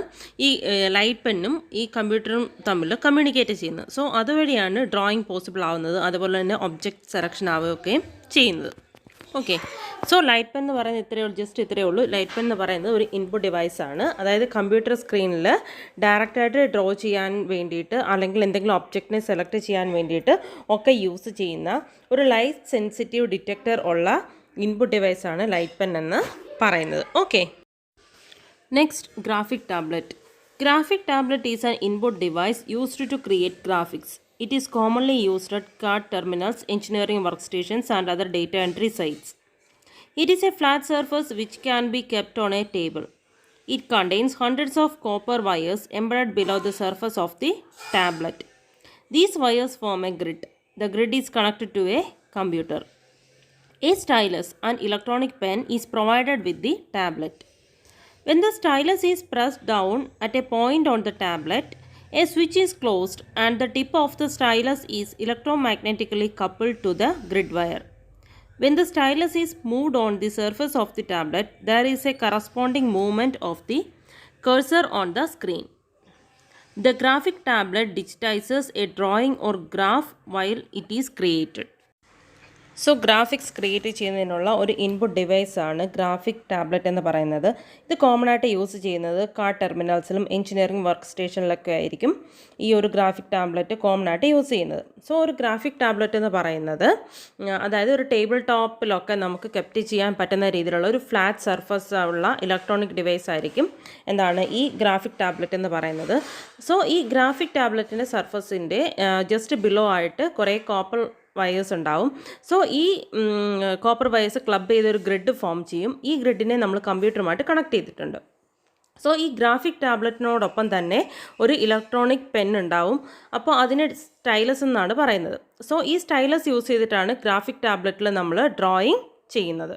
[SPEAKER 1] ഈ ലൈറ്റ് പെന്നും ഈ കമ്പ്യൂട്ടറും തമ്മിൽ കമ്മ്യൂണിക്കേറ്റ് ചെയ്യുന്നത്. സോ അതുവഴിയാണ് ഡ്രോയിങ് പോസിബിൾ ആവുന്നത്, അതുപോലെ തന്നെ ഒബ്ജക്റ്റ് സെലക്ഷൻ ആവുകയൊക്കെയും ചെയ്യുന്നത്. ഓക്കെ, സോ ലൈറ്റ് പെൻ എന്ന് പറയുന്നത് ഇത്രയേ ഉള്ളൂ. ലൈറ്റ് പെൻ എന്ന് പറയുന്നത് ഒരു ഇൻപുട്ട് ഡിവൈസാണ്. അതായത് കമ്പ്യൂട്ടർ സ്ക്രീനിൽ ഡയറക്റ്റായിട്ട് ഡ്രോ ചെയ്യാൻ വേണ്ടിയിട്ട് അല്ലെങ്കിൽ എന്തെങ്കിലും ഒബ്ജക്റ്റിനെ സെലക്ട് ചെയ്യാൻ വേണ്ടിയിട്ട് ഒക്കെ യൂസ് ചെയ്യുന്ന ഒരു ലൈറ്റ് സെൻസിറ്റീവ് ഡിറ്റക്ടർ ഉള്ള ഇൻപുട്ട് ഡിവൈസാണ് ലൈറ്റ് പെൻ എന്ന് പറയുന്നത്. Okay, next graphic tablet. Graphic tablet is an input device used to create graphics. It is commonly used at CAD terminals, engineering workstations, and other data entry sites. It is a flat surface which can be kept on a table. It contains hundreds of copper wires embedded below the surface of the tablet. These wires form a grid. The grid is connected to a computer. A stylus, an electronic pen, is provided with the tablet. When the stylus is pressed down at a point on the tablet, a switch is closed and the tip of the stylus is electromagnetically coupled to the grid wire. When the stylus is moved on the surface of the tablet, there is a corresponding movement of the cursor on the screen. The graphic tablet digitizes a drawing or graph while it is created. So graphics create ചെയ്യുന്നതിനുള്ള ഒരു input ഡിവൈസാണ് graphic tablet എന്ന് പറയുന്നത്. ഇത് common ആയിട്ട് use ചെയ്യുന്നത് card ടെർമിനൽസിലും engineering work സ്റ്റേഷനിലൊക്കെ ആയിരിക്കും ഈ ഒരു ഗ്രാഫിക് ടാബ്ലറ്റ് കോമൺ ആയിട്ട് യൂസ് ചെയ്യുന്നത്. സോ ഒരു ഗ്രാഫിക് ടാബ്ലറ്റ് എന്ന് പറയുന്നത് അതായത് ഒരു ടേബിൾ ടോപ്പിലൊക്കെ നമുക്ക് കെപ്റ്റ് ചെയ്യാൻ പറ്റുന്ന രീതിയിലുള്ള ഒരു ഫ്ലാറ്റ് സർഫസ് ഉള്ള ഇലക്ട്രോണിക് ഡിവൈസ് ആയിരിക്കും എന്താണ് ഈ ഗ്രാഫിക് ടാബ്ലറ്റ് എന്ന് പറയുന്നത്. സോ ഈ ഗ്രാഫിക് ടാബ്ലറ്റിൻ്റെ സർഫസിൻ്റെ ജസ്റ്റ് ബിലോ ആയിട്ട് കുറേ കോപ്പർ വയേഴ്സ് ഉണ്ടാവും. സോ ഈ കോപ്പർ വയേഴ്സ് ക്ലബ് ചെയ്തൊരു ഗ്രിഡ് ഫോം ചെയ്യും. ഈ ഗ്രിഡിനെ നമ്മൾ കമ്പ്യൂട്ടറുമായിട്ട് കണക്ട് ചെയ്തിട്ടുണ്ട്. സോ ഈ ഗ്രാഫിക് ടാബ്ലറ്റിനോടൊപ്പം തന്നെ ഒരു ഇലക്ട്രോണിക് പെൻ ഉണ്ടാവും. അപ്പോൾ അതിന് സ്റ്റൈലസ് എന്നാണ് പറയുന്നത്. സോ ഈ സ്റ്റൈലസ് യൂസ് ചെയ്തിട്ടാണ് ഗ്രാഫിക് ടാബ്ലറ്റിൽ നമ്മൾ ഡ്രോയിങ് ചെയ്യുന്നത്.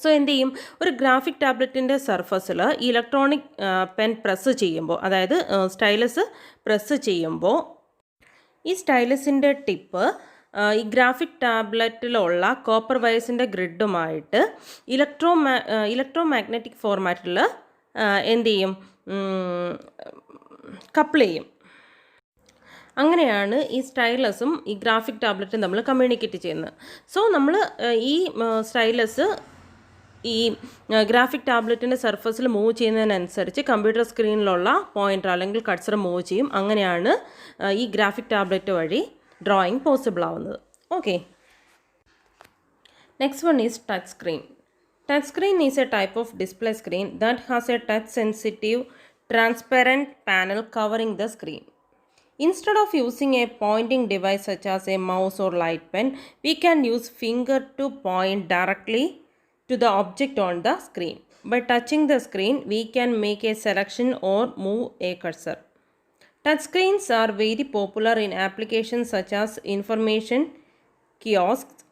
[SPEAKER 1] സോ എന്ത് ചെയ്യും, ഒരു ഗ്രാഫിക് ടാബ്ലറ്റിൻ്റെ സർഫസിൽ ഈ ഇലക്ട്രോണിക് പെൻ പ്രസ് ചെയ്യുമ്പോൾ, അതായത് സ്റ്റൈലസ് പ്രസ് ചെയ്യുമ്പോൾ ഈ സ്റ്റൈലസിൻ്റെ ടിപ്പ് ഈ ഗ്രാഫിക് ടാബ്ലറ്റിലുള്ള കോപ്പർ വയേഴ്സിൻ്റെ ഗ്രിഡുമായിട്ട് ഇലക്ട്രോ മാഗ്നറ്റിക് ഫോർമാറ്റിൽ എന്ത് ചെയ്യും, കപ്പിൾ ചെയ്യും. അങ്ങനെയാണ് ഈ സ്റ്റൈലസും ഈ ഗ്രാഫിക് ടാബ്ലറ്റും നമ്മൾ കമ്മ്യൂണിക്കേറ്റ് ചെയ്യുന്നത്. സോ നമ്മൾ ഈ സ്റ്റൈലസ് ഈ ഗ്രാഫിക് ടാബ്ലറ്റിൻ്റെ സർഫസിൽ മൂവ് ചെയ്യുന്നതിനനുസരിച്ച് കമ്പ്യൂട്ടർ സ്ക്രീനിലുള്ള പോയിൻ്റർ അല്ലെങ്കിൽ കഴ്സർ മൂവ് ചെയ്യും. അങ്ങനെയാണ് ഈ ഗ്രാഫിക് ടാബ്ലറ്റ് വഴി ഡ്രോയിങ് പോസിബിൾ ആവുന്നത്. Okay, next one is touch screen. Touch screen is A type of display screen that has A touch sensitive transparent panel covering the screen. Instead of using a pointing device such as a mouse or light pen, we can use finger to point directly to the object on the screen. By touching the screen, we can make a selection or move a cursor. Touchscreens are very popular in applications such as information kiosks,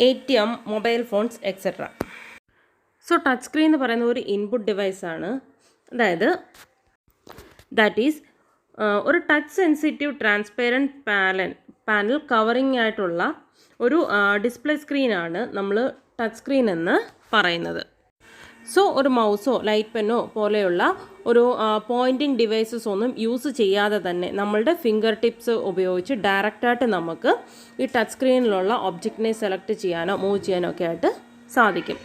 [SPEAKER 1] ATM, mobile phones, etc. So touch screen എന്ന് പറയുന്ന ഒരു input ഡിവൈസാണ്. അതായത് that is ഒരു touch sensitive transparent panel covering ആയിട്ടുള്ള ഒരു display സ്ക്രീനാണ് നമ്മൾ touch screen എന്ന് പറയുന്നത്. സോ ഒരു മൗസോ ലൈറ്റ് പെന്നോ പോലെയുള്ള ഒരു പോയിൻറ്റിംഗ് ഡിവൈസസ് ഒന്നും യൂസ് ചെയ്യാതെ തന്നെ നമ്മളുടെ ഫിംഗർ ടിപ്സ് ഉപയോഗിച്ച് ഡയറക്റ്റായിട്ട് നമുക്ക് ഈ ടച്ച് സ്ക്രീനിലുള്ള ഒബ്ജക്റ്റിനെ സെലക്ട് ചെയ്യാനോ മൂവ് ചെയ്യാനോ ഒക്കെ ആയിട്ട് സാധിക്കും.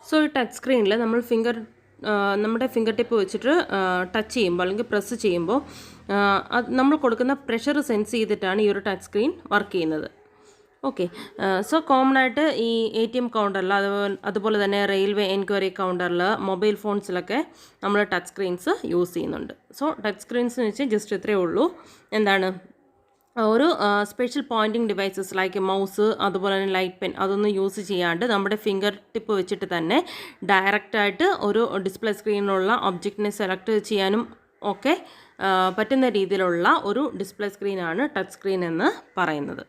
[SPEAKER 1] സോ ഈ ടച്ച് സ്ക്രീനിൽ നമ്മൾ നമ്മുടെ ഫിംഗർ ടിപ്പ് വെച്ചിട്ട് ടച്ച് ചെയ്യുമ്പോൾ അല്ലെങ്കിൽ പ്രസ് ചെയ്യുമ്പോൾ അത് നമ്മൾ കൊടുക്കുന്ന പ്രഷർ സെൻസ് ചെയ്തിട്ടാണ് ഈ ഒരു ടച്ച് സ്ക്രീൻ വർക്ക് ചെയ്യുന്നത്. ഓക്കെ, സോ കോമൺ ആയിട്ട് ഈ ATM കൗണ്ടറിൽ അതുപോലെ തന്നെ റെയിൽവേ എൻക്വയറി കൗണ്ടറിൽ മൊബൈൽ ഫോൺസിലൊക്കെ നമ്മൾ ടച്ച് സ്ക്രീൻസ് യൂസ് ചെയ്യുന്നുണ്ട്. സോ ടച്ച് സ്ക്രീൻസ് എന്ന് വെച്ചാൽ ജസ്റ്റ് ഇത്രയേ ഉള്ളൂ. എന്താണ് ഒരു special Poynting devices like mouse അതുപോലെ തന്നെ ലൈറ്റ് പെൻ അതൊന്നും യൂസ് ചെയ്യാണ്ട് നമ്മുടെ ഫിംഗർ ടിപ്പ് വെച്ചിട്ട് തന്നെ ഡയറക്റ്റായിട്ട് ഒരു ഡിസ്പ്ലേ സ്ക്രീനിലുള്ള ഒബ്ജക്റ്റിനെ സെലക്ട് ചെയ്യാനും ഒക്കെ പറ്റുന്ന രീതിയിലുള്ള ഒരു ഡിസ്പ്ലേ സ്ക്രീനാണ് ടച്ച് സ്ക്രീൻ എന്ന് പറയുന്നത്.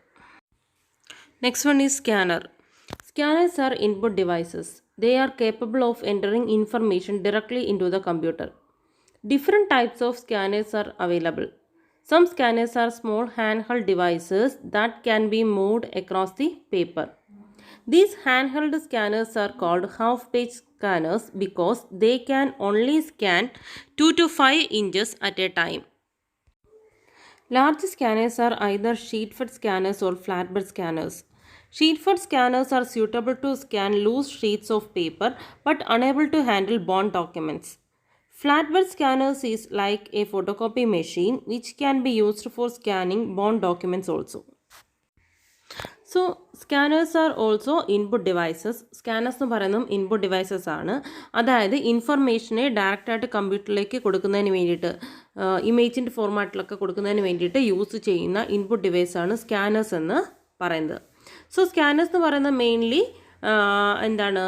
[SPEAKER 1] Next one is scanner. Scanners are input devices. They are capable of entering information directly into the computer. Different types of scanners are available. Some scanners are small handheld devices that can be moved across the paper. These handheld scanners are called half-page scanners because they can only scan 2 to 5 inches at a time. Large scanners are either sheet-fed scanners or flatbed scanners. Sheet-fed scanners are suitable to scan loose sheets of paper but unable to handle bound documents. Flatbed scanners is like a photocopy machine which can be used for scanning bound documents also. So scanners are also input devices. Scanners എന്ന് പറയുന്നതും input devices ആണ്. അതായത് ഇൻഫർമേഷനെ ഡയറക്റ്റായിട്ട് കമ്പ്യൂട്ടറിലേക്ക് കൊടുക്കുന്നതിന് വേണ്ടിയിട്ട് ഇമേജിൻ്റെ ഫോർമാറ്റിലൊക്കെ കൊടുക്കുന്നതിന് വേണ്ടിയിട്ട് യൂസ് ചെയ്യുന്ന ഇൻപുട്ട് ഡിവൈസാണ് സ്കാനേഴ്സ് എന്ന് പറയുന്നത്. സോ സ്കാനേഴ്സ് എന്ന് പറയുന്നത് മെയിൻലി എന്താണ്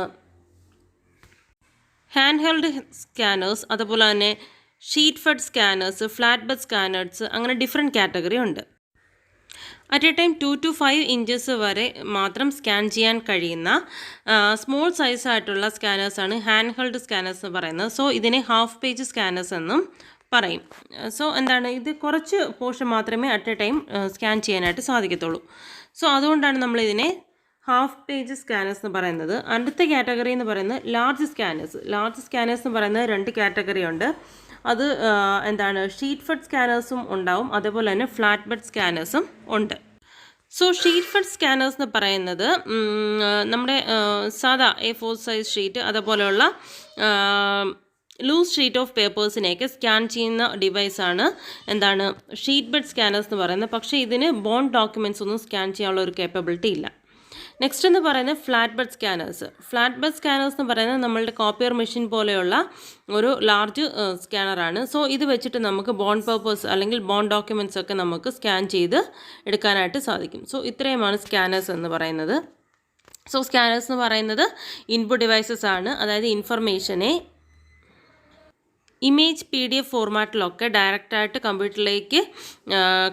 [SPEAKER 1] ഹാൻഡ് ഹെൽഡ് സ്കാനേഴ്സ്, അതുപോലെ തന്നെ sheet fed scanners, flat bed scanners, അങ്ങനെ ഡിഫറെൻറ്റ് കാറ്റഗറി ഉണ്ട്. At A time 2 to 5 inches വരെ മാത്രം സ്കാൻ ചെയ്യാൻ കഴിയുന്ന സ്മോൾ സൈസായിട്ടുള്ള സ്കാനേഴ്സാണ് ഹാൻഡ് ഹെൽഡ് സ്കാനേഴ്സ് എന്ന് പറയുന്നത്. സോ ഇതിനെ ഹാഫ് പേജ് സ്കാനേഴ്സ് എന്നും പറയും. സോ എന്താണ് ഇത് കുറച്ച് പോർഷൻ മാത്രമേ അറ്റ് എ ടൈം സ്കാൻ ചെയ്യാനായിട്ട് സാധിക്കത്തുള്ളൂ. സോ അതുകൊണ്ടാണ് നമ്മളിതിനെ ഹാഫ് പേജ് സ്കാനേഴ്സ് എന്ന് പറയുന്നത്. അടുത്ത കാറ്റഗറി എന്ന് പറയുന്നത് ലാർജ് സ്കാനേഴ്സ്. ലാർജ് സ്കാനേഴ്സ് എന്ന് പറയുന്നത് 2 കാറ്റഗറി ഉണ്ട്. അത് എന്താണ് ഷീറ്റ് ഫെഡ് സ്കാനേഴ്സും ഉണ്ടാവും, അതേപോലെ തന്നെ ഫ്ലാറ്റ് ബെഡ് സ്കാനേഴ്സും ഉണ്ട്. സോ ഷീറ്റ് ഫെഡ് സ്കാനേഴ്സ് എന്ന് പറയുന്നത് നമ്മുടെ സാധാ A4 സൈസ് ഷീറ്റ് അതേപോലെയുള്ള ലൂസ് ഷീറ്റ് ഓഫ് പേപ്പേഴ്സിനെയൊക്കെ സ്കാൻ ചെയ്യുന്ന ഡിവൈസാണ് എന്താണ് ഷീറ്റ് ബെഡ് സ്കാനേഴ്സ് എന്ന് പറയുന്നത്. പക്ഷേ ഇതിന് ബോണ്ട് ഡോക്യുമെൻറ്റ്സ് ഒന്നും സ്കാൻ ചെയ്യാനുള്ള ഒരു കേപ്പബിലിറ്റി ഇല്ല. നെക്സ്റ്റ് എന്ന് പറയുന്നത് flat bed scanners. Flat bed scanners എന്ന് പറയുന്നത് നമ്മളുടെ കോപ്പിയർ മെഷീൻ പോലെയുള്ള ഒരു ലാർജ് സ്കാനറാണ്. സോ ഇത് വെച്ചിട്ട് നമുക്ക് ബോണ്ട് പേപ്പേഴ്സ് അല്ലെങ്കിൽ ബോണ്ട് ഡോക്യുമെൻറ്റ്സ് ഒക്കെ നമുക്ക് സ്കാൻ ചെയ്ത് എടുക്കാനായിട്ട് സാധിക്കും. സോ ഇത്രയുമാണ് സ്കാനേഴ്സ് എന്ന് പറയുന്നത്. സോ സ്കാനേഴ്സ് എന്ന് പറയുന്നത് ഇൻപുട്ട് ഡിവൈസസ് ആണ്. അതായത് ഇൻഫർമേഷനെ ഇമേജ് PDF ഫോർമാറ്റിലൊക്കെ ഡയറക്റ്റായിട്ട് കമ്പ്യൂട്ടറിലേക്ക്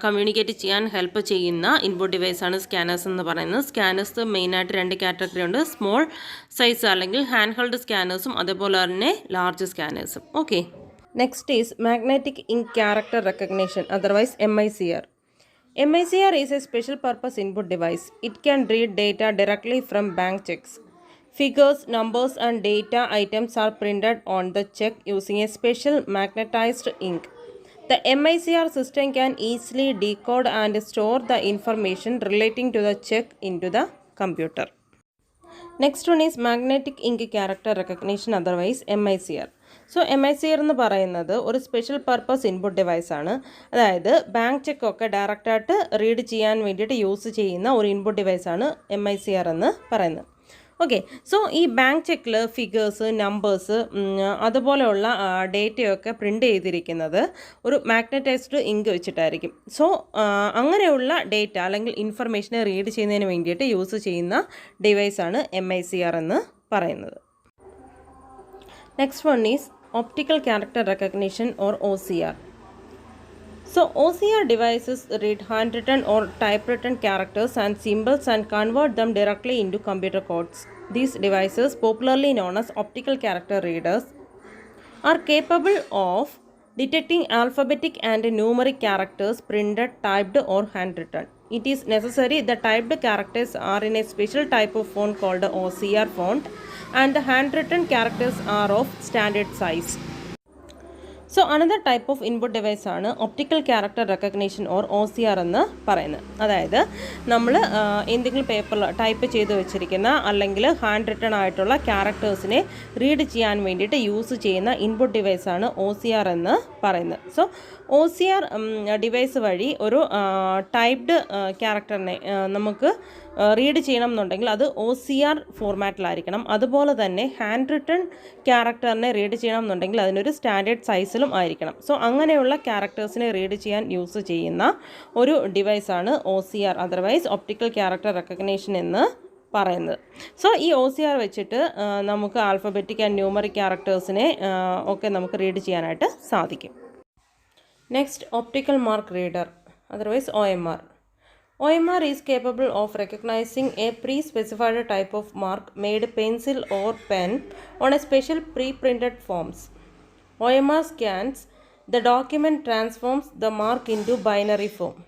[SPEAKER 1] കമ്മ്യൂണിക്കേറ്റ് ചെയ്യാൻ ഹെൽപ്പ് ചെയ്യുന്ന ഇൻപുട്ട് ഡിവൈസാണ് സ്കാനേഴ്സ് എന്ന് പറയുന്നത്. സ്കാനേഴ്സ് മെയിനായിട്ട് 2 കാറ്റഗറി ഉണ്ട്. സ്മോൾ സൈസ് അല്ലെങ്കിൽ ഹാൻഡ് ഹെൽഡ് സ്കാനേഴ്സും അതേപോലെ തന്നെ ലാർജ് സ്കാനേഴ്സും. Okay, next is magnetic ink character recognition, otherwise MICR. MICR is a special purpose input device. It can read data directly from bank checks. Figures, numbers and data items are printed on the check using a special magnetized ink. The MICR system can easily decode and store the information relating to the check into the computer. Next one is magnetic ink character recognition, otherwise MICR. So MICR എന്ന് പറയുന്നത് ഒരു special purpose input ഡിവൈസാണ്. അതായത് bank ചെക്കൊക്കെ ഡയറക്റ്റായിട്ട് read ചെയ്യാൻ വേണ്ടിയിട്ട് use ചെയ്യുന്ന ഒരു input ഡിവൈസാണ് MICR എന്ന് പറയുന്നത്. ഓക്കെ, സോ ഈ ബാങ്ക് ചെക്കിൽ ഫിഗേഴ്സ്, നമ്പേഴ്സ് അതുപോലെയുള്ള ഡേറ്റയൊക്കെ പ്രിൻ്റ് ചെയ്തിരിക്കുന്നത് ഒരു മാഗ്നറ്റൈസ്ഡ് ഇങ്ക് വെച്ചിട്ടായിരിക്കും. സോ അങ്ങനെയുള്ള ഡേറ്റ അല്ലെങ്കിൽ ഇൻഫർമേഷനെ റീഡ് ചെയ്യുന്നതിന് വേണ്ടിയിട്ട് യൂസ് ചെയ്യുന്ന ഡിവൈസാണ് MICR എന്ന് പറയുന്നത്. Next one is optical character recognition or OCR. So OCR devices read handwritten or typewritten characters and symbols and convert them directly into computer codes. These devices, popularly known as optical character readers, are capable of detecting alphabetic and numeric characters printed, typed or handwritten. It is necessary the typed characters are in a special type of font called OCR font and the handwritten characters are of standard size. So another type of input device ആണ് optical character recognition or OCR എന്ന് പറയുന്നത്. അതായത് നമ്മൾ എന്തെങ്കിലും പേപ്പറിൽ type ചെയ്ത് വെച്ചിരിക്കുന്ന അല്ലെങ്കിൽ ഹാൻഡ് റിട്ടൺ ആയിട്ടുള്ള ക്യാരക്ടേഴ്സിനെ റീഡ് ചെയ്യാൻ വേണ്ടിയിട്ട് യൂസ് ചെയ്യുന്ന ഇൻപുട്ട് ഡിവൈസാണ് OCR എന്ന് പറയുന്നത്. സോ OCR ഡിവൈസ് വഴി ഒരു ടൈപ്ഡ് ക്യാരക്ടറിനെ നമുക്ക് റീഡ് ചെയ്യണം എന്നുണ്ടെങ്കിൽ അത് OCR ഫോർമാറ്റിലായിരിക്കണം. അതുപോലെ തന്നെ ഹാൻഡ് റിട്ടൺ ക്യാരക്ടറിനെ റീഡ് ചെയ്യണം എന്നുണ്ടെങ്കിൽ അതിനൊരു സ്റ്റാൻഡേർഡ് സൈസിലും ആയിരിക്കണം. സോ അങ്ങനെയുള്ള ക്യാരക്ടേഴ്സിനെ റീഡ് ചെയ്യാൻ യൂസ് ചെയ്യുന്ന ഒരു ഡിവൈസാണ് OCR, otherwise optical character recognition എന്ന് പറയുന്നത്. സോ ഈ OCR വെച്ചിട്ട് നമുക്ക് ആൽഫബറ്റിക് ആൻഡ് ന്യൂമറിക് ക്യാരക്ടേഴ്സിനെ ഒക്കെ നമുക്ക് റീഡ് ചെയ്യാനായിട്ട് സാധിക്കും. Next, optical mark reader, otherwise OMR. OMR is capable of recognizing a pre-specified type of mark made pencil or pen on a special pre-printed forms. OMR scans the document, transforms the mark into binary form.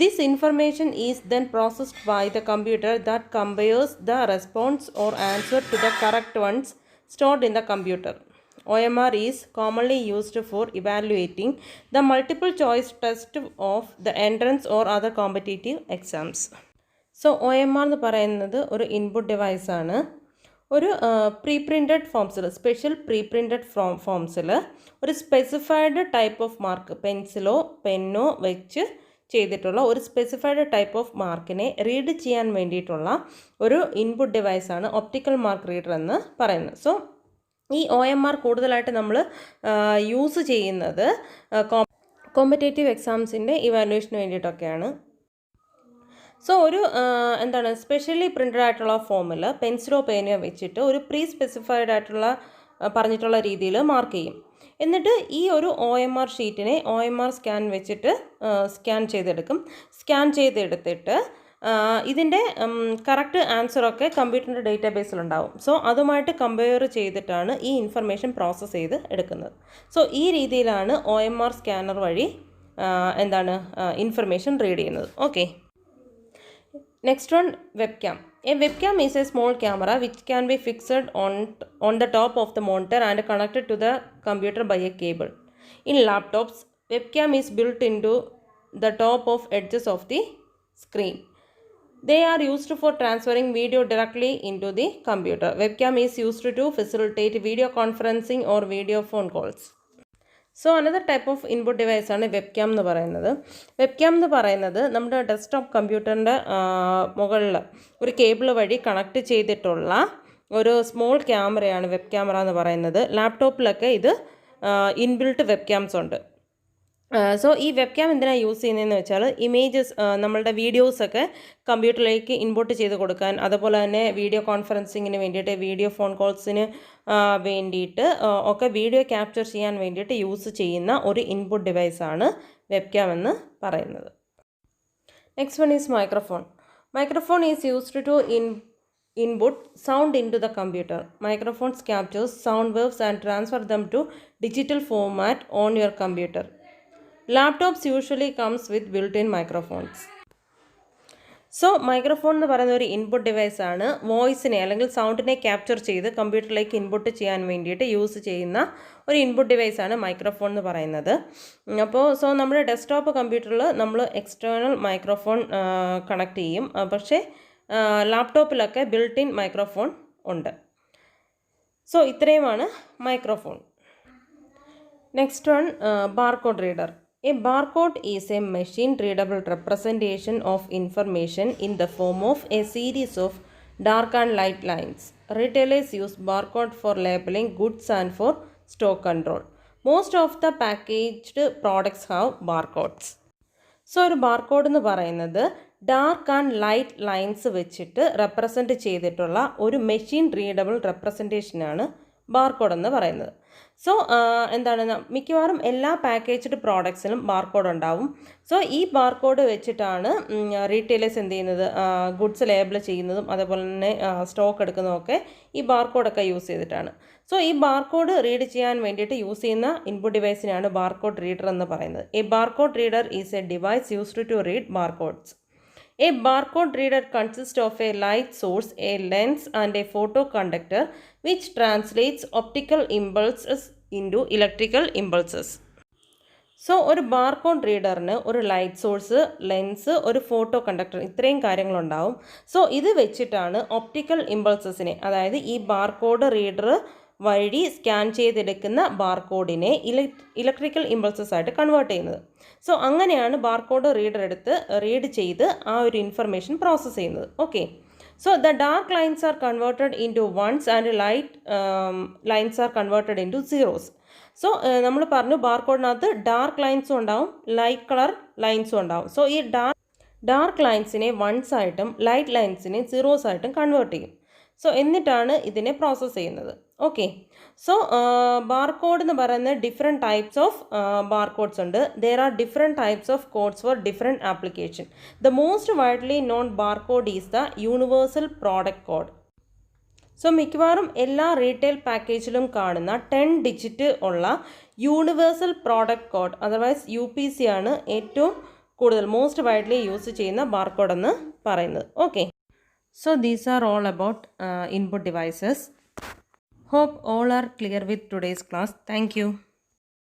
[SPEAKER 1] This information is then processed by the computer that compares the response or answer to the correct ones stored in the computer. OMR is commonly used for evaluating the multiple choice test of the entrance or other competitive exams. So OMR എന്ന് പറയുന്നത് ഒരു input ഡിവൈസാണ്. ഒരു pre printed ഫോംസിൽ, special pre printed ഫോംസിൽ ഒരു specified type of mark, പെൻസിലോ പെന്നോ വെച്ച് ചെയ്തിട്ടുള്ള ഒരു സ്പെസിഫൈഡ് ടൈപ്പ് ഓഫ് മാർക്കിനെ റീഡ് ചെയ്യാൻ വേണ്ടിയിട്ടുള്ള ഒരു ഇൻപുട്ട് ഡിവൈസാണ് ഒപ്റ്റിക്കൽ മാർക്ക് റീഡർ എന്ന് പറയുന്നത്. സോ ഈ OMR കൂടുതലായിട്ട് നമ്മൾ യൂസ് ചെയ്യുന്നത് കോമ്പറ്റേറ്റീവ് എക്സാംസിൻ്റെ ഇവാലുവേഷന് വേണ്ടിയിട്ടൊക്കെയാണ്. സോ ഒരു സ്പെഷ്യലി പ്രിൻറ്റഡ് ആയിട്ടുള്ള ഫോമിൽ പെൻസിലോ പേനയോ വെച്ചിട്ട് ഒരു പ്രീ സ്പെസിഫൈഡ് ആയിട്ടുള്ള പറഞ്ഞിട്ടുള്ള രീതിയിൽ മാർക്ക് ചെയ്യും. എന്നിട്ട് ഈ ഒരു OMR ഷീറ്റിനെ OMR സ്കാൻ വെച്ചിട്ട് സ്കാൻ ചെയ്തെടുത്തിട്ട് ഇതിൻ്റെ കറക്റ്റ് ആൻസറൊക്കെ കമ്പ്യൂട്ടറിൻ്റെ ഡേറ്റാബേസിലുണ്ടാവും. സോ അതുമായിട്ട് കമ്പയർ ചെയ്തിട്ടാണ് ഈ ഇൻഫർമേഷൻ പ്രോസസ്സ് ചെയ്ത് എടുക്കുന്നത്. സോ ഈ രീതിയിലാണ് OMR സ്കാനർ വഴി ഇൻഫർമേഷൻ റീഡ് ചെയ്യുന്നത്. Okay, next one, webcam. A webcam is a small camera which can be fixed on the top of the monitor and connected to the computer by a cable. In laptops, webcam is built into the top of edges of the screen. They are used for transferring video directly into the computer. Webcam is used to facilitate video conferencing or video phone calls. So another type of input ഡിവൈസാണ് webcam എന്ന് പറയുന്നത്. Webcam എന്ന് പറയുന്നത് നമ്മുടെ desktop കമ്പ്യൂട്ടറിൻ്റെ മുകളിൽ ഒരു cable വഴി കണക്ട് ചെയ്തിട്ടുള്ള ഒരു സ്മോൾ ക്യാമറയാണ് വെബ് ക്യാമറ എന്ന് പറയുന്നത്. ലാപ്ടോപ്പിലൊക്കെ ഇത് ഇൻബിൽട്ട് വെബ് ക്യാംസ് ഉണ്ട്. സോ ഈ വെബ് ക്യാം എന്തിനാണ് യൂസ് ചെയ്യുന്നതെന്ന് വെച്ചാൽ ഇമേജസ്, നമ്മളുടെ വീഡിയോസൊക്കെ കമ്പ്യൂട്ടറിലേക്ക് ഇൻപുട്ട് ചെയ്ത് കൊടുക്കാൻ, അതുപോലെ തന്നെ വീഡിയോ കോൺഫറൻസിങ്ങിന് വേണ്ടിയിട്ട്, വീഡിയോ ഫോൺ കോൾസിന് വേണ്ടിയിട്ട് ഒക്കെ വീഡിയോ ക്യാപ്ചർ ചെയ്യാൻ വേണ്ടിയിട്ട് യൂസ് ചെയ്യുന്ന ഒരു ഇൻപുട്ട് ഡിവൈസാണ് വെബ് ക്യാം എന്ന് പറയുന്നത്. Next one is microphone. Microphone is used to input sound into the computer. Microphones captures sound waves and transfer them to digital format on your computer. Laptops usually comes with built-in microphones. So microphone എന്ന് പറയുന്ന ഒരു input ഡിവൈസാണ്. വോയിസിനെ അല്ലെങ്കിൽ സൗണ്ടിനെ capture ചെയ്ത് കമ്പ്യൂട്ടറിലേക്ക് input ചെയ്യാൻ വേണ്ടിയിട്ട് use ചെയ്യുന്ന ഒരു ഇൻപുട്ട് ഡിവൈസാണ് മൈക്രോഫോൺ എന്ന് പറയുന്നത്. അപ്പോൾ നമ്മുടെ ഡെസ്ക്ടോപ്പ് കമ്പ്യൂട്ടറിൽ നമ്മൾ എക്സ്റ്റേണൽ മൈക്രോഫോൺ കണക്ട് ചെയ്യും, പക്ഷേ ലാപ്ടോപ്പിലൊക്കെ ബിൽട്ട് ഇൻ മൈക്രോഫോൺ ഉണ്ട്. സോ ഇത്രയുമാണ് microphone. Next one, barcode reader. A barcode is a machine-readable representation of information in the form of a series of dark and light lines. Retailers use barcode for labeling goods and for stock control. Most of the packaged products have barcodes. So ഒരു barcode എന്ന് പറയുന്നത് dark and light lines വെച്ചിട്ട് represent ചെയ്തിട്ടുള്ള ഒരു machine readable റെപ്രസെൻറ്റേഷനാണ് barcode എന്ന് പറയുന്നത്. So മിക്കവാറും എല്ലാ പാക്കേജ്ഡ് പ്രോഡക്ട്സിലും ബാർകോഡ് ഉണ്ടാവും. സോ ഈ ബാർകോഡ് വെച്ചിട്ടാണ് റീറ്റെയിലേഴ്സ് എന്ത് ചെയ്യുന്നത്, ഗുഡ്സ് ലേബിൾ ചെയ്യുന്നതും അതുപോലെ തന്നെ സ്റ്റോക്ക് എടുക്കുന്നതൊക്കെ ഈ ബാർകോഡൊക്കെ യൂസ് ചെയ്തിട്ടാണ്. സോ ഈ ബാർകോഡ് റീഡ് ചെയ്യാൻ വേണ്ടിയിട്ട് യൂസ് ചെയ്യുന്ന ഇൻപുട്ട് ഡിവൈസിനാണ് ബാർകോഡ് റീഡർ എന്ന് പറയുന്നത്. A barcode reader is a device used to read barcodes. A barcode reader consists of a light source, a lens and a photoconductor which translates optical impulses into electrical impulses. So ഒരു barcode റീഡറിന് ഒരു light source, lens, ഒരു photo conductor, ഇത്രയും കാര്യങ്ങളുണ്ടാവും. So ഇത് വെച്ചിട്ടാണ് optical ഇമ്പൾസസിനെ, അതായത് ഈ barcode reader വഴി scan ചെയ്തെടുക്കുന്ന ബാർകോഡിനെ ഇലക്ട്രിക്കൽ ഇമ്പൾസസ് ആയിട്ട് കൺവേർട്ട് ചെയ്യുന്നത്. സോ അങ്ങനെയാണ് ബാർകോഡ് റീഡർ എടുത്ത് റീഡ് ചെയ്ത് ആ ഒരു ഇൻഫർമേഷൻ പ്രോസസ്സ് ചെയ്യുന്നത്. Okay, so the dark lines are converted into ones and light lines are converted into zeros. So നമ്മൾ പറഞ്ഞു ബാർകോഡിനകത്ത് ഡാർക്ക് ലൈൻസും ഉണ്ടാവും, ലൈറ്റ് കളർ ലൈൻസും ഉണ്ടാവും. സോ ഈ ഡാർക്ക് ലൈൻസിനെ വൺസ് ആയിട്ടും ലൈറ്റ് ലൈൻസിനെ സീറോസ് ആയിട്ടും കൺവേർട്ട് ചെയ്യും. സോ എന്നിട്ടാണ് ഇതിനെ പ്രോസസ്സ് ചെയ്യുന്നത്. ഓക്കെ, സോ ബാർകോഡ് എന്ന് പറയുന്നത് ഡിഫറെൻറ്റ് ടൈപ്സ് ഓഫ് ബാർകോഡ്സ് ഉണ്ട്. There are different types of codes for different application. The most widely known barcode is the universal product code. So മിക്കവാറും എല്ലാ റീറ്റെയിൽ പാക്കേജിലും കാണുന്ന 10 ഡിജിറ്റ് ഉള്ള universal product code, otherwise UPC ആണ് ഏറ്റവും കൂടുതൽ most widely use ചെയ്യുന്ന ബാർകോഡ് എന്ന് പറയുന്നത്. Okay, so these are all about input devices. Hope all are clear with today's class. Thank you.